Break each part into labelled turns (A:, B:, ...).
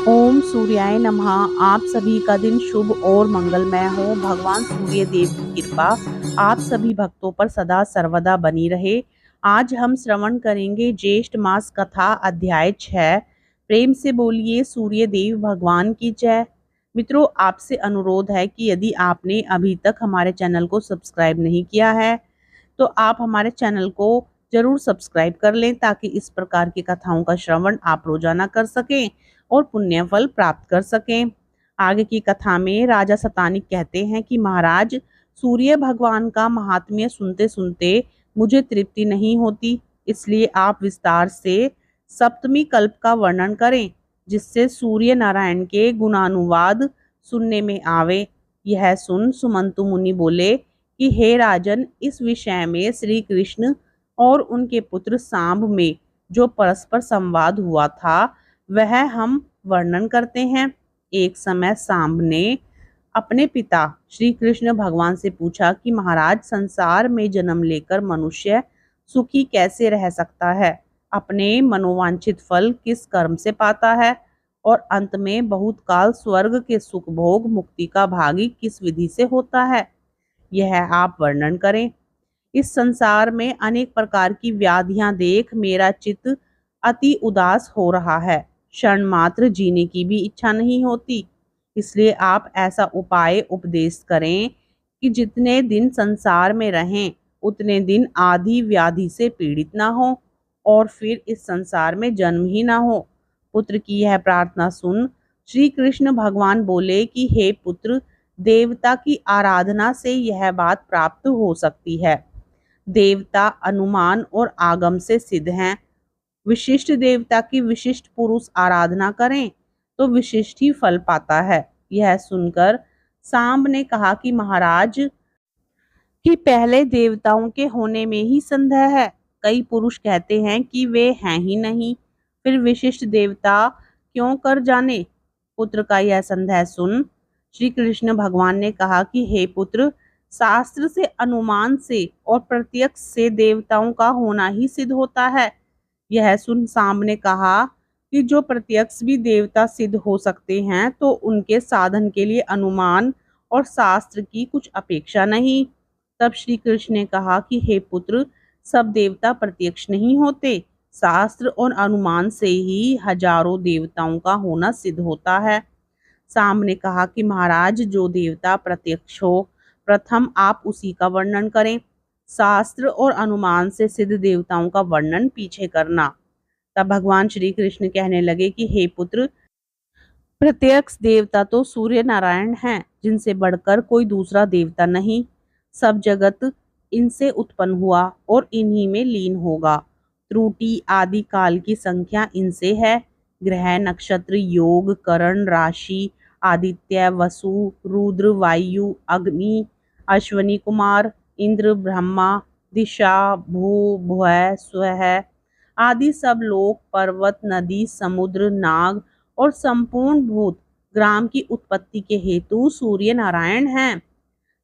A: ओम सूर्याय नमः। आप सभी का दिन शुभ और मंगलमय हो। भगवान सूर्य देव की कृपा आप सभी भक्तों पर सदा सर्वदा बनी रहे। आज हम श्रवण करेंगे ज्येष्ठ मास कथा अध्याय 6। प्रेम से बोलिए सूर्य देव भगवान की जय। मित्रों, आपसे अनुरोध है कि यदि आपने अभी तक हमारे चैनल को सब्सक्राइब नहीं किया है तो आप हमारे चैनल को जरूर सब्सक्राइब कर लें, ताकि इस प्रकार की कथाओं का श्रवण आप रोजाना कर सकें और पुण्य फल प्राप्त कर सकें। आगे की कथा में राजा सतानिक कहते हैं कि महाराज, सूर्य भगवान का महात्म्य सुनते सुनते मुझे तृप्ति नहीं होती, इसलिए आप विस्तार से सप्तमी कल्प का वर्णन करें, जिससे सूर्य नारायण के गुणानुवाद सुनने में आवे। यह सुन सुमंतु मुनि बोले कि हे राजन, इस विषय में श्री कृष्ण और उनके पुत्र सांब में जो परस्पर संवाद हुआ था वह हम वर्णन करते हैं। एक समय सांब ने अपने पिता श्री कृष्ण भगवान से पूछा कि महाराज, संसार में जन्म लेकर मनुष्य सुखी कैसे रह सकता है, अपने मनोवांछित फल किस कर्म से पाता है और अंत में बहुत काल स्वर्ग के सुख भोग मुक्ति का भागी किस विधि से होता है, यह आप वर्णन करें। इस संसार में अनेक प्रकार की व्याधियां देख मेरा चित्त अति उदास हो रहा है। क्षण मात्र जीने की भी इच्छा नहीं होती। इसलिए आप ऐसा उपाय उपदेश करें कि जितने दिन संसार में रहें उतने दिन आदि व्याधि से पीड़ित ना हो और फिर इस संसार में जन्म ही ना हो। पुत्र की यह प्रार्थना सुन श्री कृष्ण भगवान बोले कि हे पुत्र, देवता की आराधना से यह बात प्राप्त हो सकती है। देवता अनुमान और आगम से सिद्ध हैं। विशिष्ट देवता की विशिष्ट पुरुष आराधना करें तो विशिष्ट ही फल पाता है। यह सुनकर सांब ने कहा कि महाराज, कि पहले देवताओं के होने में ही संदेह है। कई पुरुष कहते हैं कि वे हैं ही नहीं, फिर विशिष्ट देवता क्यों कर जाने। पुत्र का यह संदेह सुन श्री कृष्ण भगवान ने कहा कि हे पुत्र, शास्त्र से, अनुमान से और प्रत्यक्ष से देवताओं का होना ही सिद्ध होता है। यह सुन सांब ने कहा कि जो प्रत्यक्ष भी देवता सिद्ध हो सकते हैं तो उनके साधन के लिए अनुमान और शास्त्र की कुछ अपेक्षा नहीं। तब श्री कृष्ण ने कहा कि हे पुत्र, सब देवता प्रत्यक्ष नहीं होते, शास्त्र और अनुमान से ही हजारों देवताओं का होना सिद्ध होता है। सांब ने कहा कि महाराज, जो देवता प्रत्यक्ष हो प्रथम आप उसी का वर्णन करें, शास्त्र और अनुमान से सिद्ध देवताओं का वर्णन पीछे करना। तब भगवान श्री कृष्ण कहने लगे कि हे पुत्र, प्रत्यक्ष देवता तो सूर्य नारायण हैं, जिनसे बढ़कर कोई दूसरा देवता नहीं। सब जगत इनसे उत्पन्न हुआ और इन्हीं में लीन होगा। त्रुटि आदि काल की संख्या इनसे है। ग्रह, नक्षत्र, योग, करण, राशि, आदित्य, वसु, रुद्र, वायु, अग्नि, अश्वनी कुमार, इंद्र, ब्रह्मा, दिशा, भू, भुवः, स्वः आदि सब लोक, पर्वत, नदी, समुद्र, नाग और संपूर्ण भूत ग्राम की उत्पत्ति के हेतु सूर्य नारायण हैं।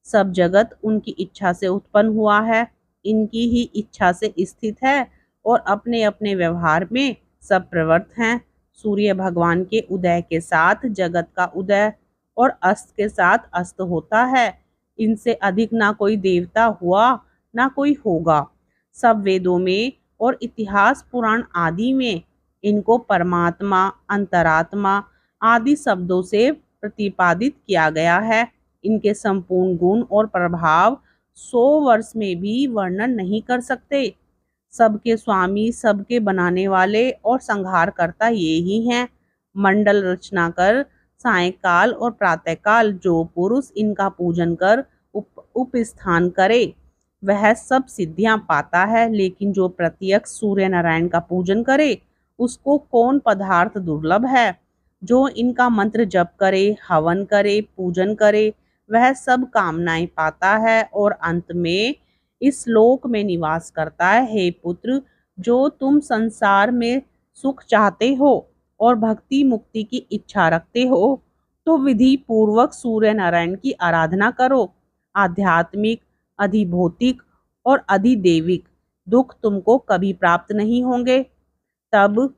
A: सब जगत उनकी इच्छा से उत्पन्न हुआ है, इनकी ही इच्छा से स्थित है और अपने अपने व्यवहार में सब प्रवृत्त हैं। सूर्य भगवान के उदय के साथ जगत का उदय और अस्त के साथ अस्त होता है। इनसे अधिक ना कोई देवता हुआ ना कोई होगा। सब वेदों में और इतिहास पुराण आदि में इनको परमात्मा, अंतरात्मा आदि शब्दों से प्रतिपादित किया गया है। इनके संपूर्ण गुण और प्रभाव 100 वर्ष में भी वर्णन नहीं कर सकते। सबके स्वामी, सबके बनाने वाले और संहारकर्ता ये ही हैं। मंडल रचना कर सायंकाल और प्रातःकाल जो पुरुष इनका पूजन कर उपस्थान करे वह सब सिद्धियां पाता है, लेकिन जो प्रत्यक्ष सूर्य नारायण का पूजन करे उसको कौन पदार्थ दुर्लभ है। जो इनका मंत्र जप करे, हवन करे, पूजन करे, वह सब कामनाएं पाता है और अंत में इस लोक में निवास करता है। हे पुत्र, जो तुम संसार में सुख चाहते हो और भक्ति मुक्ति की इच्छा रखते हो तो विधि पूर्वक सूर्य नारायण की आराधना करो। आध्यात्मिक, अधिभौतिक और अधिदैविक दुख तुमको कभी प्राप्त नहीं होंगे। तब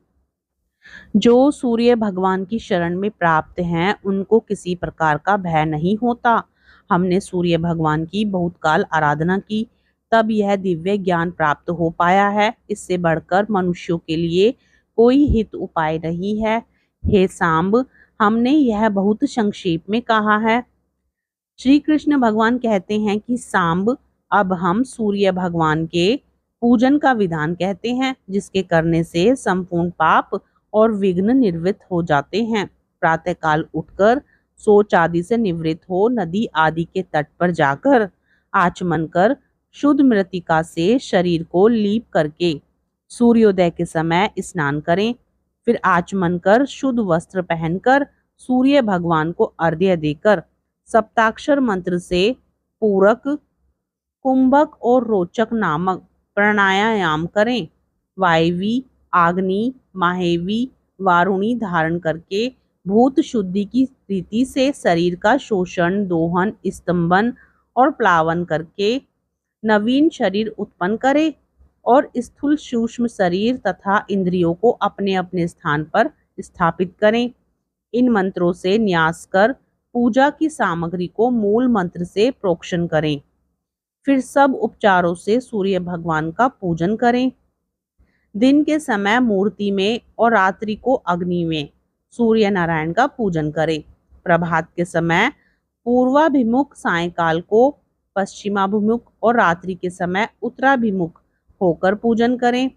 A: जो सूर्य भगवान की शरण में प्राप्त हैं उनको किसी प्रकार का भय नहीं होता। हमने सूर्य भगवान की बहुत काल आराधना की, तब यह दिव्य ज्ञान प्राप्त हो पाया है। इससे बढ़कर मनुष्यों के लिए कोई हित उपाय नहीं है। हे सांब, हमने यह बहुत संक्षेप में कहा है। श्री कृष्ण भगवान कहते हैं कि सांब, अब हम सूर्य भगवान के पूजन का विधान कहते हैं, जिसके करने से संपूर्ण पाप और विघ्न निवृत्त हो जाते हैं। प्रातःकाल उठकर शौच आदि से निवृत्त हो नदी आदि के तट पर जाकर आचमन कर शुद्ध मृत्तिका से शरीर को लीप करके सूर्योदय के समय स्नान करें। फिर आचमन कर शुद्ध वस्त्र पहनकर सूर्य भगवान को अर्घ्य देकर सप्ताक्षर मंत्र से पूरक, कुंभक और रोचक नामक प्राणायाम करें। वायवी, आग्नि, माहेवी, वारुणी धारण करके भूत शुद्धि की रीति से शरीर का शोषण, दोहन, स्तंभन और प्लावन करके नवीन शरीर उत्पन्न करे और स्थूल सूक्ष्म शरीर तथा इंद्रियों को अपने अपने स्थान पर स्थापित करें। इन मंत्रों से न्यास कर पूजा की सामग्री को मूल मंत्र से प्रोक्षण करें। फिर सब उपचारों से सूर्य भगवान का पूजन करें। दिन के समय मूर्ति में और रात्रि को अग्नि में सूर्य नारायण का पूजन करें। प्रभात के समय पूर्वाभिमुख, सायंकाल को पश्चिमाभिमुख और रात्रि के समय उत्तराभिमुख होकर पूजन करें।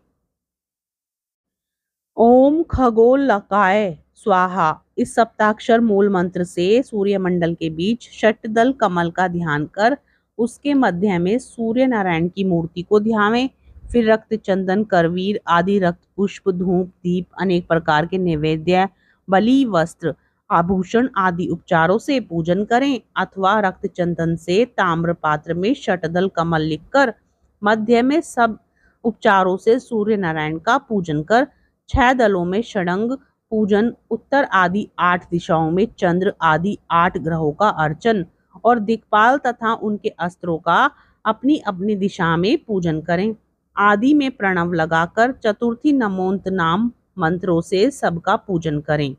A: ओम खगोलकाय स्वाहा, इस सप्ताक्षर मूल मंत्र से सूर्य मंडल के बीच षटदल कमल का ध्यान कर उसके मध्य में सूर्य नारायण की मूर्ति को ध्यावें। फिर रक्त, चंदन, करवीर आदि रक्त पुष्प, धूप, दीप, अनेक प्रकार के नैवेद्य, बलि, वस्त्र, आभूषण आदि उपचारों से पूजन करें। अथवा रक्त चंदन से ताम्र पात्र में षटदल कमल लिखकर मध्य में सब उपचारों से सूर्य नारायण का पूजन कर 6 दलों में षडंग पूजन, उत्तर आदि 8 दिशाओं में चंद्र आदि 8 ग्रहों का अर्चन और दिक्पाल तथा उनके अस्त्रों का अपनी अपनी दिशा में पूजन करें। आदि में प्रणव लगाकर चतुर्थी नमोन्त नाम मंत्रों से सबका पूजन करें।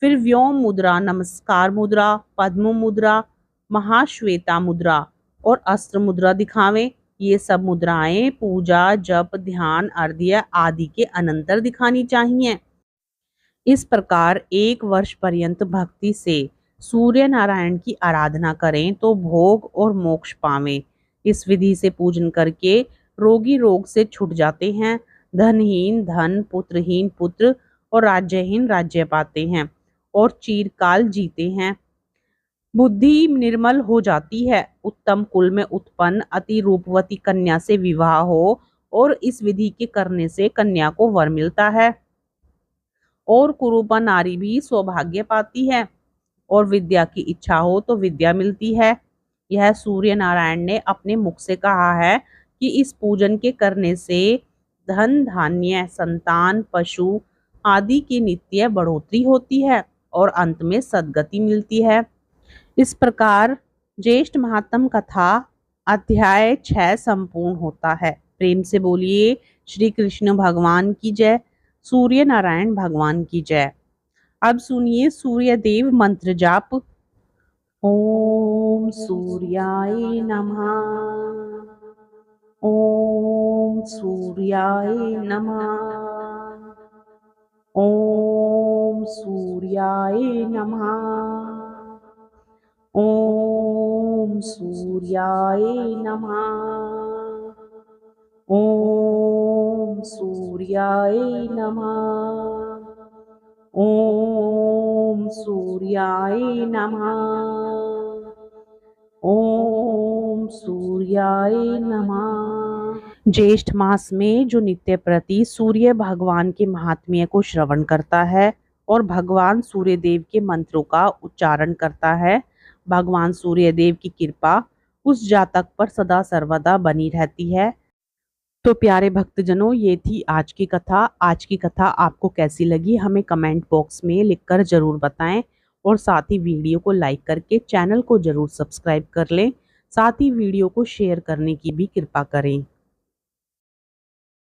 A: फिर व्योम मुद्रा, नमस्कार मुद्रा, पद्म मुद्रा, महाश्वेता मुद्रा और अस्त्र मुद्रा दिखावें। ये सब मुद्राएं पूजा, जप, ध्यान, अर्घ्य आदि के अनंतर दिखानी चाहिए। इस प्रकार 1 वर्ष पर्यंत भक्ति से सूर्य नारायण की आराधना करें तो भोग और मोक्ष पावें। इस विधि से पूजन करके रोगी रोग से छूट जाते हैं, धनहीन धन, पुत्रहीन पुत्र और राज्यहीन राज्य पाते हैं और चिरकाल जीते हैं। बुद्धि निर्मल हो जाती है। उत्तम कुल में उत्पन्न अति रूपवती कन्या से विवाह हो और इस विधि के करने से कन्या को वर मिलता है और कुरूपा नारी भी सौभाग्य पाती है और विद्या की इच्छा हो तो विद्या मिलती है। यह सूर्य नारायण ने अपने मुख से कहा है कि इस पूजन के करने से धन, धान्य, संतान, पशु आदि की नित्य बढ़ोतरी होती है और अंत में सद्गति मिलती है। इस प्रकार ज्येष्ठ महात्म कथा अध्याय 6 संपूर्ण होता है। प्रेम से बोलिए श्री कृष्ण भगवान की जय, सूर्य नारायण भगवान की जय। अब सुनिए सूर्य देव मंत्र जाप। ओम सूर्याय नमः, ओम सूर्याय नमः, ओम सूर्याय नमः, ओम सूर्याय नमः, ओम सूर्याय नमः, ओम सूर्याय नमः, ओम सूर्याय नमः। ज्येष्ठ मास में जो नित्य प्रति सूर्य भगवान के महात्म्य को श्रवण करता है और भगवान सूर्य देव के मंत्रों का उच्चारण करता है, भगवान सूर्य देव की कृपा उस जातक पर सदा सर्वदा बनी रहती है। तो प्यारे भक्तजनों, ये थी आज की कथा। आज की कथा आपको कैसी लगी हमें कमेंट बॉक्स में लिखकर जरूर बताएं और साथ ही वीडियो को लाइक करके चैनल को जरूर सब्सक्राइब कर लें। साथ ही वीडियो को शेयर करने की भी कृपा करें।